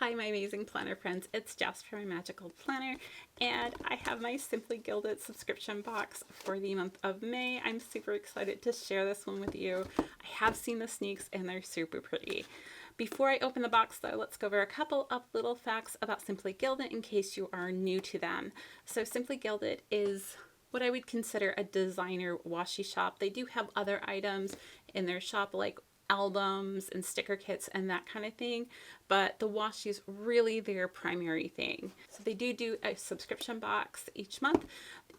Hi, my amazing planner friends. It's Jess from my Magical Planner, and I have my Simply Gilded subscription box for the month of May. I'm super excited to share this one with you. I have seen the sneaks, and they're super pretty. Before I open the box, though, let's go over a couple of little facts about Simply Gilded in case you are new to them. So Simply Gilded is what I would consider a designer washi shop. They do have other items in their shop like albums and sticker kits and that kind of thing, but the washi is really their primary thing. So they do a subscription box each month.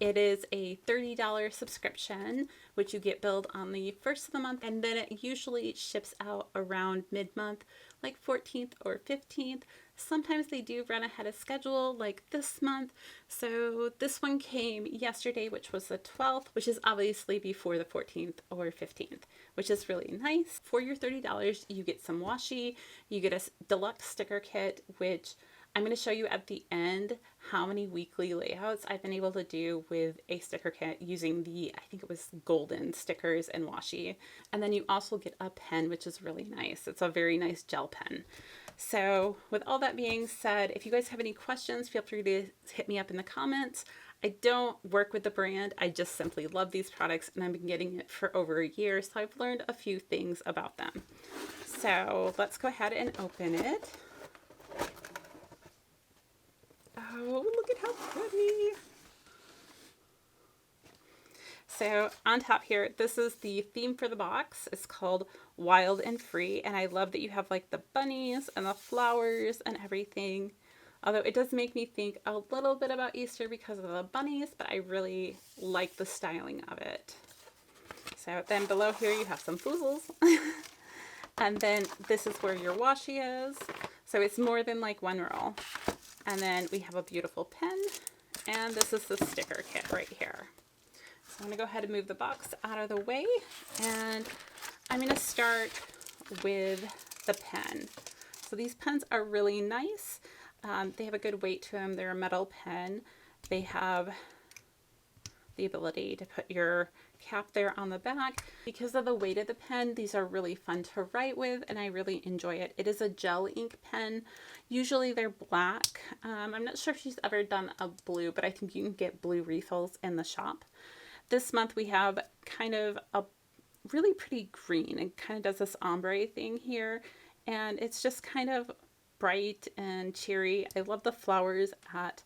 It is a $30 subscription, which you get billed on the first of the month, and then it usually ships out around mid-month, like 14th or 15th. Sometimes they do run ahead of schedule, like this month. So this one came yesterday, which was the 12th, which is obviously before the 14th or 15th, which is really nice. For your $30, you get some washi, you get a deluxe sticker kit, which I'm going to show you at the end how many weekly layouts I've been able to do with a sticker kit using I think it was golden stickers and washi. And then you also get a pen, which is really nice. It's a very nice gel pen. So with all that being said, if you guys have any questions, feel free to hit me up in the comments. I don't work with the brand. I just simply love these products, and I've been getting it for over a year. So I've learned a few things about them. So let's go ahead and open it. Oh, look at how pretty. So on top here, this is the theme for the box. It's called Wild and Free, and I love that you have like the bunnies and the flowers and everything. Although it does make me think a little bit about Easter because of the bunnies, but I really like the styling of it. So then below here you have some foozles. And then this is where your washi is. So it's more than like one roll. And then we have a beautiful pen, and this is the sticker kit right here. So I'm going to go ahead and move the box out of the way, and I'm going to start with the pen. So these pens are really nice. They have a good weight to them. They're a metal pen. They have the ability to put your cap there on the back. Because of the weight of the pen, these are really fun to write with, and I really enjoy it. It is a gel ink pen. Usually they're black. I'm not sure if she's ever done a blue, but I think you can get blue refills in the shop. This month we have kind of a really pretty green. It kind of does this ombre thing here, and it's just kind of bright and cheery. I love the flowers at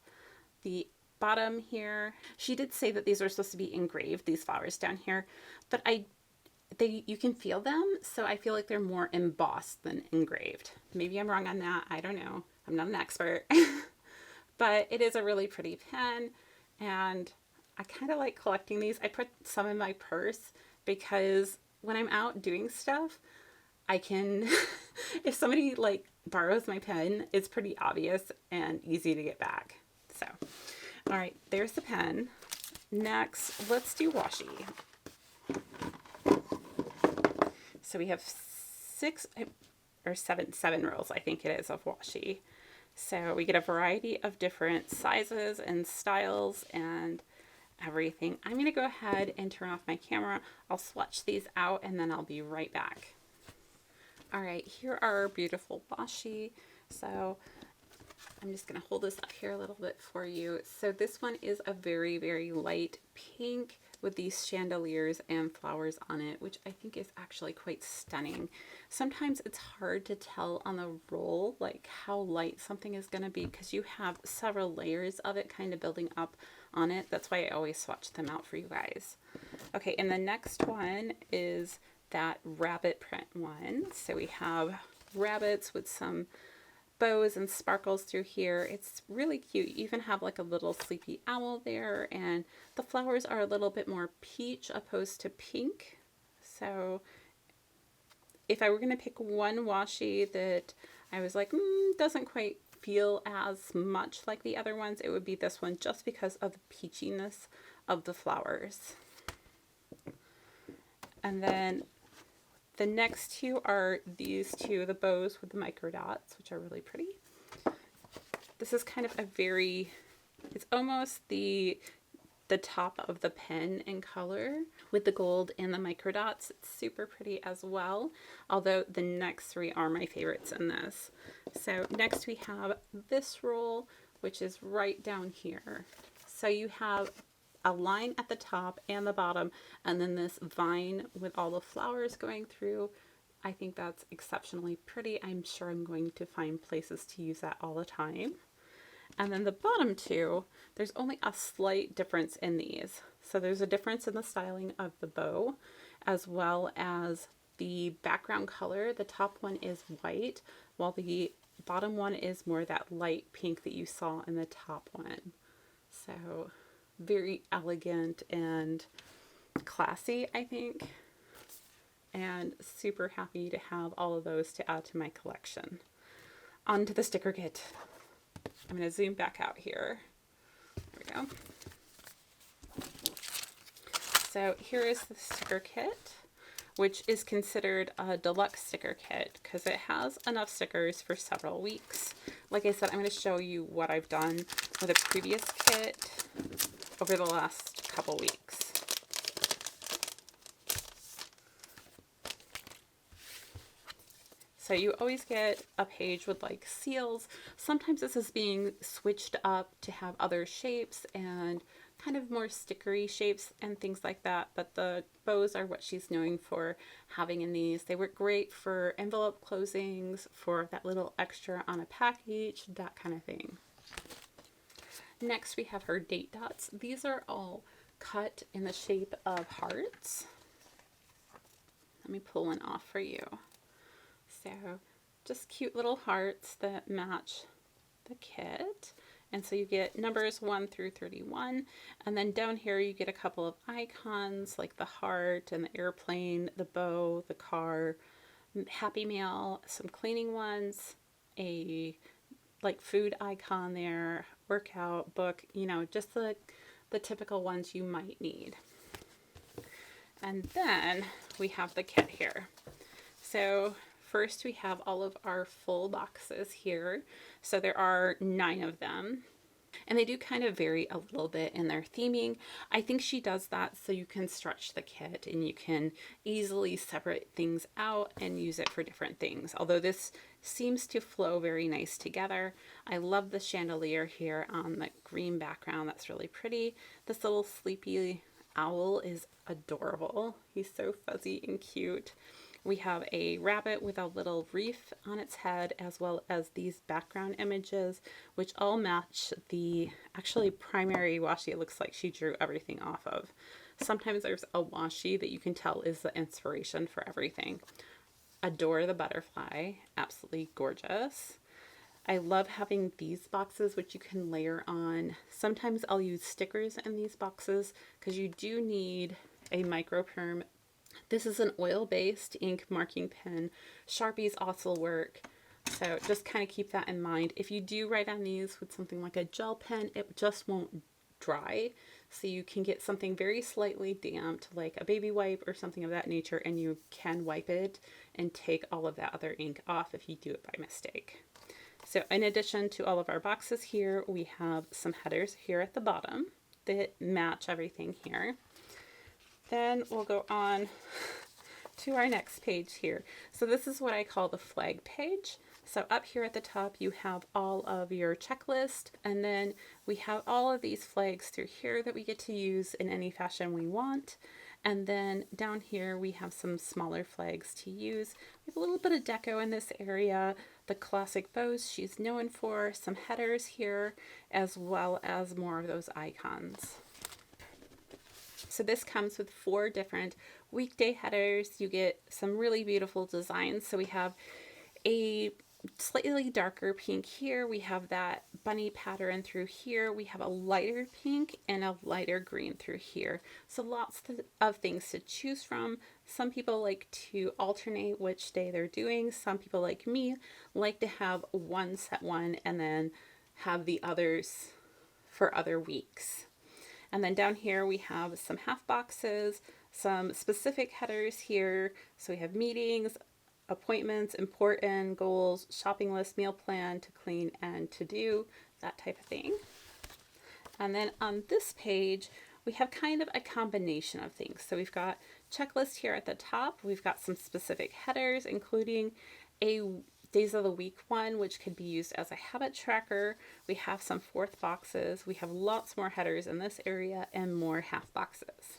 the bottom here. She did say that these are supposed to be engraved, these flowers down here, but you can feel them, so I feel like they're more embossed than engraved. Maybe I'm wrong on that. I don't know. I'm not an expert. But it is a really pretty pen, and I kind of like collecting these. I put some in my purse because when I'm out doing stuff, I can, if somebody like borrows my pen, it's pretty obvious and easy to get back. So, all right, there's the pen. Next, let's do washi. So we have seven rolls, I think it is, of washi. So we get a variety of different sizes and styles and everything. I'm going to go ahead and turn off my camera. I'll swatch these out and then I'll be right back. All right, here are our beautiful washi. So I'm just going to hold this up here a little bit for you. So this one is a very, very light pink with these chandeliers and flowers on it, which I think is actually quite stunning. Sometimes it's hard to tell on the roll like how light something is going to be because you have several layers of it kind of building up on it. That's why I always swatch them out for you guys. Okay, and the next one is that rabbit print one. So we have rabbits with some bows and sparkles through here. It's really cute. You even have like a little sleepy owl there, and the flowers are a little bit more peach opposed to pink. So if I were going to pick one washi that I was like, doesn't quite feel as much like the other ones, it would be this one just because of the peachiness of the flowers. And then the next two are these two, the bows with the micro dots, which are really pretty. This is kind of a it's almost the the top of the pen in color with the gold and the micro dots. It's super pretty as well, although the next three are my favorites in this. So next we have this roll, which is right down here. So you have a line at the top and the bottom, and then this vine with all the flowers going through. I think that's exceptionally pretty. I'm sure I'm going to find places to use that all the time. And then the bottom two, there's only a slight difference in these. So there's a difference in the styling of the bow, as well as the background color. The top one is white, while the bottom one is more that light pink that you saw in the top one. So very elegant and classy, I think. And super happy to have all of those to add to my collection. On to the sticker kit. I'm going to zoom back out here. There we go. So here is the sticker kit, which is considered a deluxe sticker kit because it has enough stickers for several weeks. Like I said, I'm going to show you what I've done with a previous kit over the last couple weeks. So you always get a page with like seals. Sometimes this is being switched up to have other shapes and kind of more stickery shapes and things like that. But the bows are what she's known for having in these. They work great for envelope closings, for that little extra on a package, that kind of thing. Next we have her date dots. These are all cut in the shape of hearts. Let me pull one off for you. So just cute little hearts that match the kit. And so you get numbers 1 through 31. And then down here you get a couple of icons like the heart and the airplane, the bow, the car, Happy Meal, some cleaning ones, a like food icon there, workout, book, you know, just the typical ones you might need. And then we have the kit here. So first we have all of our full boxes here. So there are 9 of them. And they do kind of vary a little bit in their theming. I think she does that so you can stretch the kit and you can easily separate things out and use it for different things. Although this seems to flow very nice together. I love the chandelier here on the green background. That's really pretty. This little sleepy owl is adorable. He's so fuzzy and cute. We have a rabbit with a little wreath on its head, as well as these background images, which all match the actually primary washi it looks like she drew everything off of. Sometimes there's a washi that you can tell is the inspiration for everything. Adore the butterfly, absolutely gorgeous. I love having these boxes, which you can layer on. Sometimes I'll use stickers in these boxes because you do need a microperm. This is an oil-based ink marking pen. Sharpies also work. So just kind of keep that in mind. If you do write on these with something like a gel pen, it just won't dry. So you can get something very slightly damped, like a baby wipe or something of that nature, and you can wipe it and take all of that other ink off if you do it by mistake. So in addition to all of our boxes here, we have some headers here at the bottom that match everything here. Then we'll go on to our next page here. So this is what I call the flag page. So up here at the top, you have all of your checklist, and then we have all of these flags through here that we get to use in any fashion we want. And then down here, we have some smaller flags to use. We have a little bit of deco in this area, the classic bows she's known for, some headers here, as well as more of those icons. So this comes with 4 different weekday headers. You get some really beautiful designs. So we have a slightly darker pink here. We have that bunny pattern through here. We have a lighter pink and a lighter green through here. So lots of things to choose from. Some people like to alternate which day they're doing. Some people like me like to have one set one and then have the others for other weeks. And then down here we have some half boxes, some specific headers here. So we have meetings, appointments, important, goals, shopping list, meal plan, to clean and to do, that type of thing. And then on this page, we have kind of a combination of things. So we've got checklist here at the top. We've got some specific headers, including a days of the week one, which could be used as a habit tracker. We have some fourth boxes. We have lots more headers in this area and more half boxes.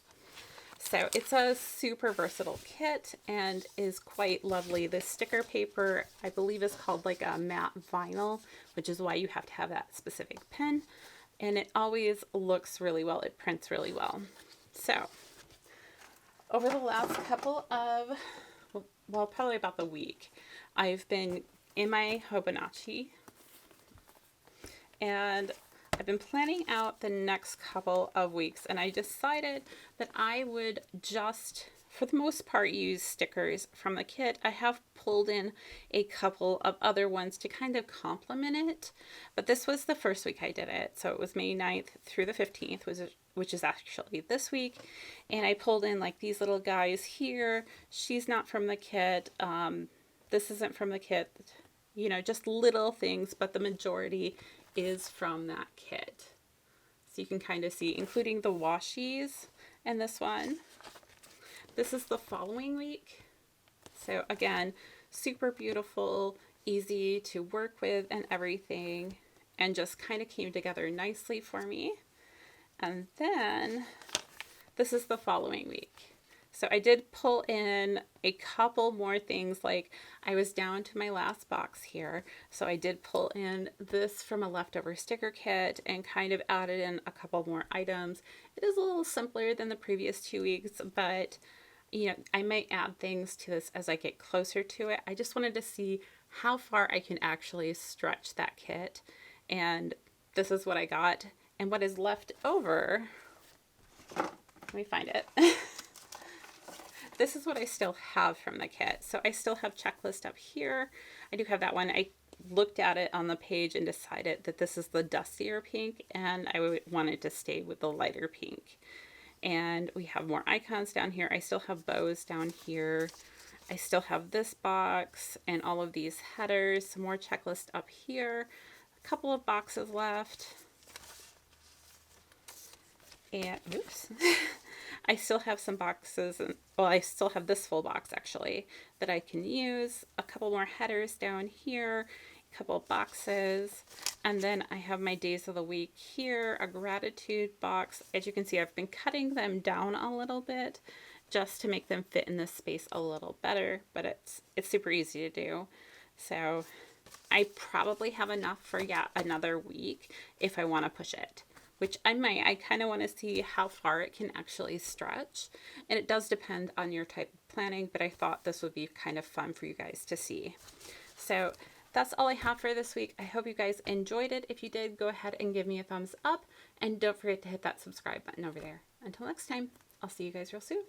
So it's a super versatile kit and is quite lovely. The sticker paper, I believe, is called like a matte vinyl, which is why you have to have that specific pen. And it always looks really well. It prints really well. So over the last couple of, well, probably about the week, I've been in my Hobonichi and I've been planning out the next couple of weeks, and I decided that I would just, for the most part, use stickers from the kit. I have pulled in a couple of other ones to kind of complement it, but this was the first week I did it. So it was May 9th through the 15th, which is actually this week. And I pulled in like these little guys here. She's not from the kit. This isn't from the kit. You know, just little things, but the majority is from that kit. So you can kind of see, including the washies and this one. This is the following week. So again, super beautiful, easy to work with and everything, and just kind of came together nicely for me. And then this is the following week. So I did pull in a couple more things, like I was down to my last box here. So I did pull in this from a leftover sticker kit and kind of added in a couple more items. It is a little simpler than the previous 2 weeks, but you know, I might add things to this as I get closer to it. I just wanted to see how far I can actually stretch that kit. And this is what I got. And what is left over, let me find it. This is what I still have from the kit. So I still have checklist up here. I do have that one. I looked at it on the page and decided that this is the dustier pink, and I wanted to stay with the lighter pink. And we have more icons down here. I still have bows down here. I still have this box and all of these headers. Some more checklist up here. A couple of boxes left. And oops. I still have some boxes, and well, I still have this full box actually that I can use. A couple more headers down here, a couple of boxes, and then I have my days of the week here, a gratitude box. As you can see, I've been cutting them down a little bit just to make them fit in this space a little better, but it's super easy to do. So I probably have enough for yet another week if I want to push it. Which I might. I kind of want to see how far it can actually stretch. And it does depend on your type of planning, but I thought this would be kind of fun for you guys to see. So that's all I have for this week. I hope you guys enjoyed it. If you did, go ahead and give me a thumbs up. And don't forget to hit that subscribe button over there. Until next time, I'll see you guys real soon.